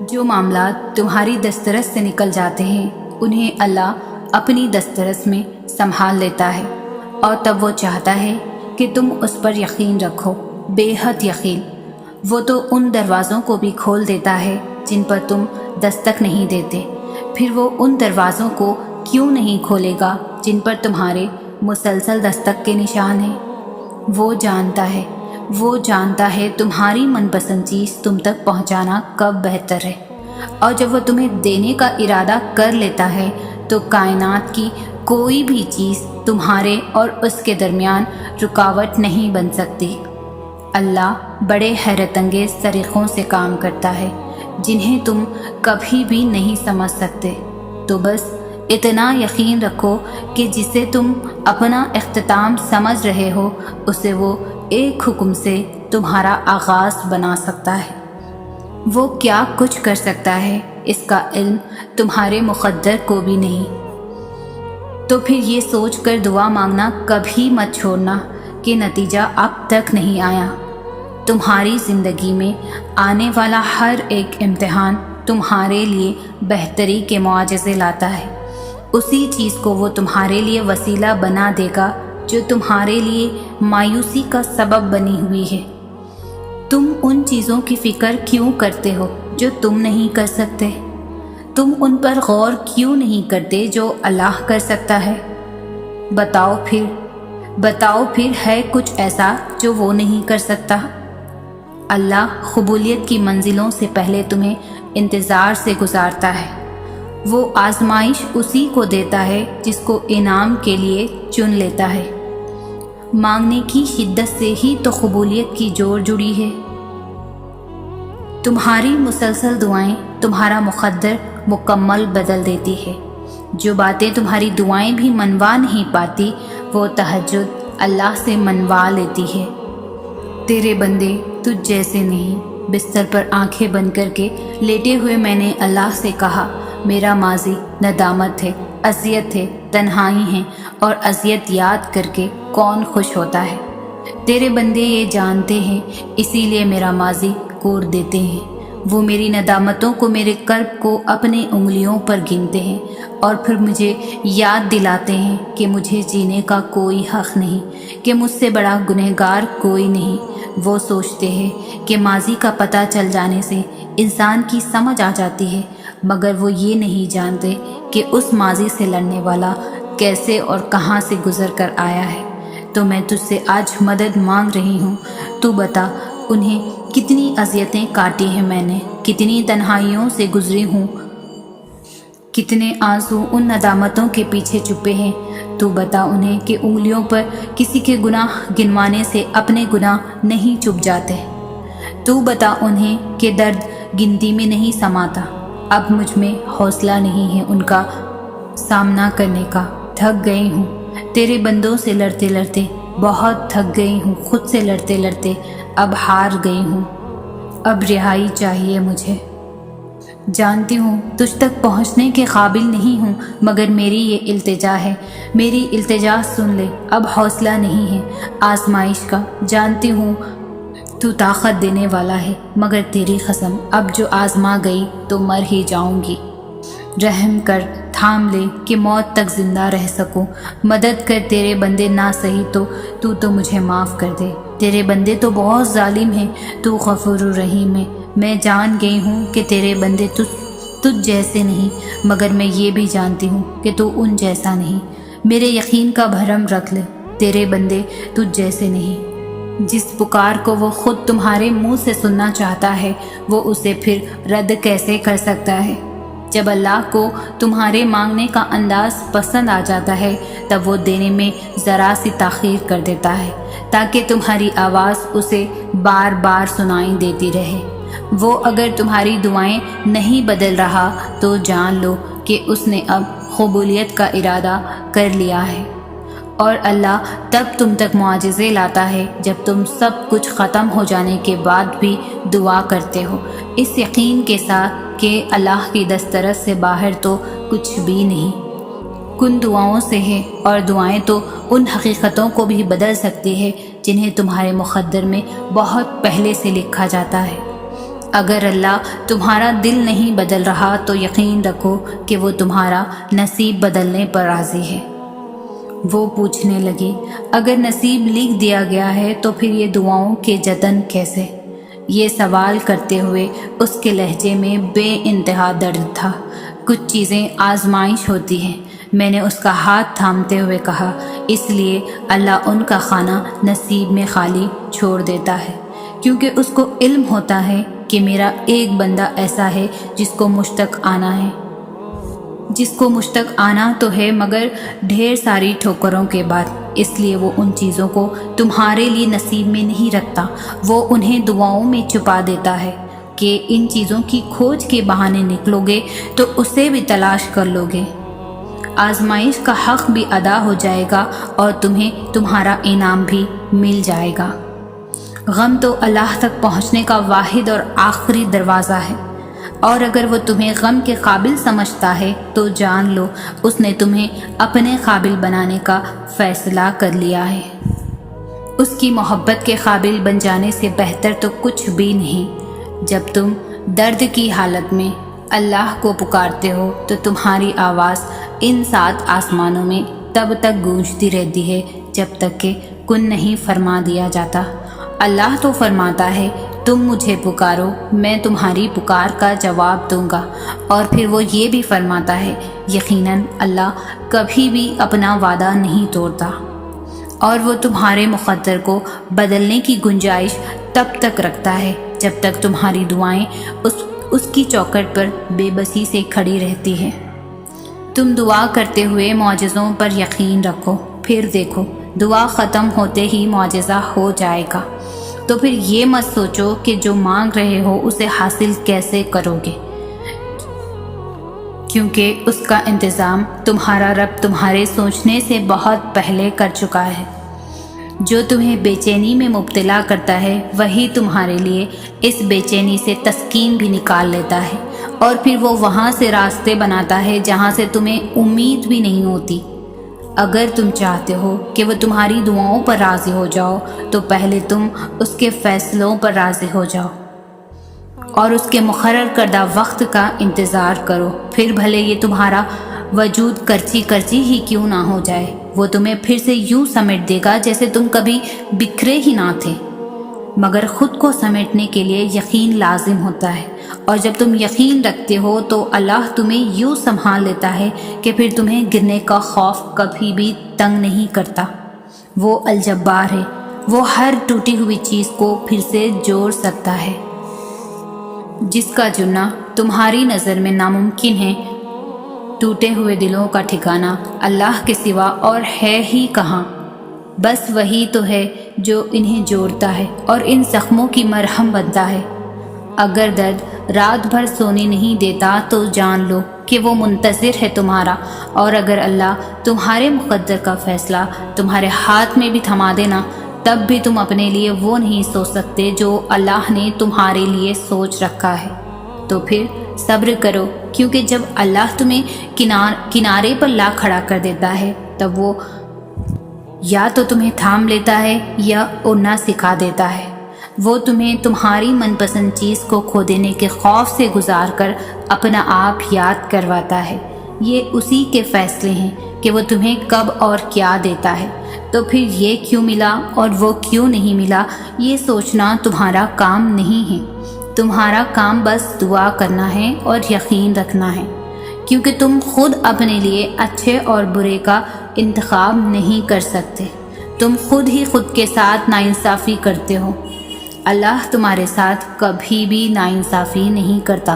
جو معاملات تمہاری دسترس سے نکل جاتے ہیں انہیں اللہ اپنی دسترس میں سنبھال لیتا ہے، اور تب وہ چاہتا ہے کہ تم اس پر یقین رکھو، بے حد یقین۔ وہ تو ان دروازوں کو بھی کھول دیتا ہے جن پر تم دستک نہیں دیتے، پھر وہ ان دروازوں کو کیوں نہیں کھولے گا جن پر تمہارے مسلسل دستک کے نشان ہیں۔ وہ جانتا ہے تمہاری من پسند چیز تم تک پہنچانا کب بہتر ہے، اور جب وہ تمہیں دینے کا ارادہ کر لیتا ہے تو کائنات کی کوئی بھی چیز تمہارے اور اس کے درمیان رکاوٹ نہیں بن سکتی۔ اللہ بڑے حیرت انگیز طریقوں سے کام کرتا ہے جنہیں تم کبھی بھی نہیں سمجھ سکتے۔ تو بس اتنا یقین رکھو کہ جسے تم اپنا اختتام سمجھ رہے ہو اسے وہ ایک حکم سے تمہارا آغاز بنا سکتا ہے۔ وہ کیا کچھ کر سکتا ہے اس کا علم تمہارے مقدر کو بھی نہیں۔ تو پھر یہ سوچ کر دعا مانگنا کبھی مت چھوڑنا کہ نتیجہ اب تک نہیں آیا۔ تمہاری زندگی میں آنے والا ہر ایک امتحان تمہارے لیے بہتری کے معجزے لاتا ہے۔ اسی چیز کو وہ تمہارے لیے وسیلہ بنا دے گا جو تمہارے لیے مایوسی کا سبب بنی ہوئی ہے۔ تم ان چیزوں کی فکر کیوں کرتے ہو جو تم نہیں کر سکتے؟ تم ان پر غور کیوں نہیں کرتے جو اللہ کر سکتا ہے؟ بتاؤ پھر ہے کچھ ایسا جو وہ نہیں کر سکتا؟ اللہ قبولیت کی منزلوں سے پہلے تمہیں انتظار سے گزارتا ہے۔ وہ آزمائش اسی کو دیتا ہے جس کو انعام کے لیے چن لیتا ہے۔ مانگنے کی شدت سے ہی تو قبولیت کی جوڑ جڑی ہے۔ تمہاری مسلسل دعائیں تمہارا مقدر مکمل بدل دیتی ہے۔ جو باتیں تمہاری دعائیں بھی منوا نہیں پاتی وہ تہجد اللہ سے منوا لیتی ہے۔ تیرے بندے تجھ جیسے نہیں۔ بستر پر آنکھیں بند کر کے لیٹے ہوئے میں نے اللہ سے کہا، میرا ماضی ندامت ہے، اذیت ہے، تنہائی ہے، اور اذیت یاد کر کے کون خوش ہوتا ہے؟ تیرے بندے یہ جانتے ہیں، اسی لیے میرا ماضی کوڑ دیتے ہیں۔ وہ میری ندامتوں کو، میرے کرب کو اپنی انگلیوں پر گنتے ہیں اور پھر مجھے یاد دلاتے ہیں کہ مجھے جینے کا کوئی حق نہیں، کہ مجھ سے بڑا گنہگار کوئی نہیں۔ وہ سوچتے ہیں کہ ماضی کا پتہ چل جانے سے انسان کی سمجھ آ جاتی ہے، مگر وہ یہ نہیں جانتے کہ اس ماضی سے لڑنے والا کیسے اور کہاں سے گزر کر آیا ہے۔ تو میں تجھ سے آج مدد مانگ رہی ہوں، تو بتا انہیں کتنی اذیتیں کاٹی ہیں میں نے، کتنی تنہائیوں سے گزری ہوں، کتنے آنسو ان ندامتوں کے پیچھے چھپے ہیں۔ تو بتا انہیں کہ انگلیوں پر کسی کے گناہ گنوانے سے اپنے گناہ نہیں چھپ جاتے۔ تو بتا انہیں کہ درد گنتی میں نہیں سماتا۔ اب مجھ میں حوصلہ نہیں ہے ان کا سامنا کرنے کا۔ تھک گئی ہوں تیرے بندوں سے لڑتے لڑتے، بہت تھک گئی ہوں خود سے لڑتے لڑتے، اب ہار گئی ہوں، اب رہائی چاہیے مجھے۔ جانتی ہوں تجھ تک پہنچنے کے قابل نہیں ہوں، مگر میری یہ التجا ہے، میری التجا سن لے، اب حوصلہ نہیں ہے آزمائش کا۔ جانتی ہوں تو طاقت دینے والا ہے، مگر تیری قسم اب جو آزما گئی تو مر ہی جاؤں گی۔ رحم کر، تھام لے کہ موت تک زندہ رہ سکوں، مدد کر، تیرے بندے نہ سہی تو مجھے معاف کر دے۔ تیرے بندے تو بہت ظالم ہیں، تو غفور الرحیم ہے۔ میں جان گئی ہوں کہ تیرے بندے تجھ جیسے نہیں، مگر میں یہ بھی جانتی ہوں کہ تو ان جیسا نہیں۔ میرے یقین کا بھرم رکھ لے، تیرے بندے تجھ جیسے نہیں۔ جس پکار کو وہ خود تمہارے منہ سے سننا چاہتا ہے وہ اسے پھر رد کیسے کر سکتا ہے؟ جب اللہ کو تمہارے مانگنے کا انداز پسند آ جاتا ہے تب وہ دینے میں ذرا سی تاخیر کر دیتا ہے تاکہ تمہاری آواز اسے بار بار سنائی دیتی رہے۔ وہ اگر تمہاری دعائیں نہیں بدل رہا تو جان لو کہ اس نے اب قبولیت کا ارادہ کر لیا ہے، اور اللہ تب تم تک معجزے لاتا ہے جب تم سب کچھ ختم ہو جانے کے بعد بھی دعا کرتے ہو، اس یقین کے ساتھ کہ اللہ کی دسترس سے باہر تو کچھ بھی نہیں۔ کن دعاؤں سے ہے، اور دعائیں تو ان حقیقتوں کو بھی بدل سکتی ہے جنہیں تمہارے مقدر میں بہت پہلے سے لکھا جاتا ہے۔ اگر اللہ تمہارا دل نہیں بدل رہا تو یقین رکھو کہ وہ تمہارا نصیب بدلنے پر راضی ہے۔ وہ پوچھنے لگے، اگر نصیب لکھ دیا گیا ہے تو پھر یہ دعاؤں کے جتن کیسے؟ یہ سوال کرتے ہوئے اس کے لہجے میں بے انتہا درد تھا۔ کچھ چیزیں آزمائش ہوتی ہیں، میں نے اس کا ہاتھ تھامتے ہوئے کہا، اس لیے اللہ ان کا خانہ نصیب میں خالی چھوڑ دیتا ہے، کیونکہ اس کو علم ہوتا ہے کہ میرا ایک بندہ ایسا ہے جس کو مجھ تک آنا تو ہے مگر ڈھیر ساری ٹھوکروں کے بعد، اس لیے وہ ان چیزوں کو تمہارے لیے نصیب میں نہیں رکھتا، وہ انہیں دعاؤں میں چھپا دیتا ہے کہ ان چیزوں کی کھوج کے بہانے نکلو گے تو اسے بھی تلاش کر لو گے۔ آزمائش کا حق بھی ادا ہو جائے گا اور تمہیں تمہارا انعام بھی مل جائے گا۔ غم تو اللہ تک پہنچنے کا واحد اور آخری دروازہ ہے، اور اگر وہ تمہیں غم کے قابل سمجھتا ہے تو جان لو اس نے تمہیں اپنے قابل بنانے کا فیصلہ کر لیا ہے۔ اس کی محبت کے قابل بن جانے سے بہتر تو کچھ بھی نہیں۔ جب تم درد کی حالت میں اللہ کو پکارتے ہو تو تمہاری آواز ان 7 آسمانوں میں تب تک گونجتی رہتی ہے جب تک کہ کن نہیں فرما دیا جاتا۔ اللہ تو فرماتا ہے، تم مجھے پکارو، میں تمہاری پکار کا جواب دوں گا، اور پھر وہ یہ بھی فرماتا ہے، یقیناً اللہ کبھی بھی اپنا وعدہ نہیں توڑتا، اور وہ تمہارے مقدر کو بدلنے کی گنجائش تب تک رکھتا ہے جب تک تمہاری دعائیں اس کی چوکھٹ پر بے بسی سے کھڑی رہتی ہیں۔ تم دعا کرتے ہوئے معجزوں پر یقین رکھو، پھر دیکھو دعا ختم ہوتے ہی معجزہ ہو جائے گا، تو پھر یہ مت سوچو کہ جو مانگ رہے ہو اسے حاصل کیسے کرو گے، کیونکہ اس کا انتظام تمہارا رب تمہارے سوچنے سے بہت پہلے کر چکا ہے۔ جو تمہیں بے چینی میں مبتلا کرتا ہے وہی تمہارے لیے اس بے چینی سے تسکین بھی نکال لیتا ہے، اور پھر وہ وہاں سے راستے بناتا ہے جہاں سے تمہیں امید بھی نہیں ہوتی۔ اگر تم چاہتے ہو کہ وہ تمہاری دعاؤں پر راضی ہو جاؤ تو پہلے تم اس کے فیصلوں پر راضی ہو جاؤ اور اس کے مقرر کردہ وقت کا انتظار کرو، پھر بھلے یہ تمہارا وجود کرچی کرچی ہی کیوں نہ ہو جائے، وہ تمہیں پھر سے یوں سمیٹ دے گا جیسے تم کبھی بکھرے ہی نہ تھے۔ مگر خود کو سمیٹنے کے لیے یقین لازم ہوتا ہے، اور جب تم یقین رکھتے ہو تو اللہ تمہیں یوں سنبھال لیتا ہے کہ پھر تمہیں گرنے کا خوف کبھی بھی تنگ نہیں کرتا۔ وہ الجبار ہے، وہ ہر ٹوٹی ہوئی چیز کو پھر سے جوڑ سکتا ہے۔ جس کا جڑنا تمہاری نظر میں ناممکن ہے، ٹوٹے ہوئے دلوں کا ٹھکانہ اللہ کے سوا اور ہے ہی کہاں؟ بس وہی تو ہے جو انہیں جوڑتا ہے اور ان زخموں کی مرہم بنتا ہے۔ اگر درد رات بھر سونے نہیں دیتا تو جان لو کہ وہ منتظر ہے تمہارا، اور اگر اللہ تمہارے مقدر کا فیصلہ تمہارے ہاتھ میں بھی تھما دینا تب بھی تم اپنے لیے وہ نہیں سوچ سکتے جو اللہ نے تمہارے لیے سوچ رکھا ہے۔ تو پھر صبر کرو، کیونکہ جب اللہ تمہیں کنارے پر لا کھڑا کر دیتا ہے تب وہ یا تو تمہیں تھام لیتا ہے یا اڑنا سکھا دیتا ہے۔ وہ تمہیں تمہاری من پسند چیز کو کھو دینے کے خوف سے گزار کر اپنا آپ یاد کرواتا ہے۔ یہ اسی کے فیصلے ہیں کہ وہ تمہیں کب اور کیا دیتا ہے، تو پھر یہ کیوں ملا اور وہ کیوں نہیں ملا یہ سوچنا تمہارا کام نہیں ہے۔ تمہارا کام بس دعا کرنا ہے اور یقین رکھنا ہے، کیونکہ تم خود اپنے لیے اچھے اور برے کا انتخاب نہیں کر سکتے، تم خود ہی خود کے ساتھ ناانصافی کرتے ہو۔ اللہ تمہارے ساتھ کبھی بھی ناانصافی نہیں کرتا۔